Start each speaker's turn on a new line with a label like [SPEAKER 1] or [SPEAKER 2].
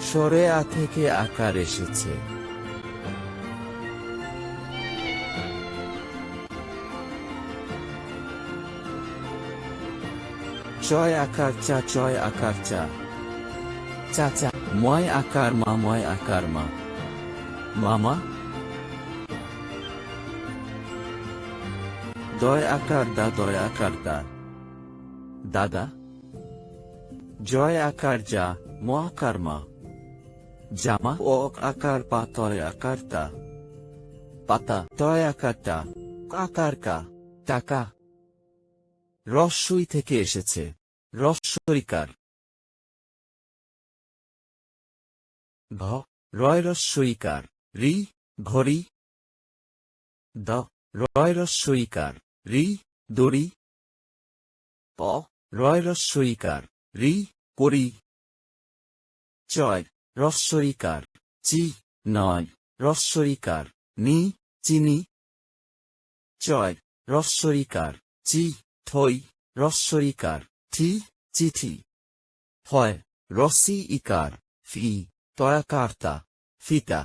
[SPEAKER 1] স্বরে আ থেকে আকার এসেছে। চয় আকার চা, চয় আকার চা, চাচা। ময় আকার মা, ময় আকার মা, মামা। দয় আকার দা, দয় আকার দা, দাদা। জয় আকার যা, ম আকার মা, জামা। ও আকার পা, তয় আকার তা, পাতা। তয় আকার টা, আকার কা, টাকা। রস্বই থেকে এসেছে, রস্বইকার। ঘ রয় রস্বইকার, রি ঘড়ি। দ রয় রস্বইকার, রি দড়ি। প রয় রস্বইকার, রি করি। চয় রস্বইকার, চি নয় রস্বইকার, নি চিনি। চয় রস্বইকার, চি থই রস্বইকার, ঠি চিঠি। ফয় রস্বই ইকার, ফি তয়াকার তা, ফিতা।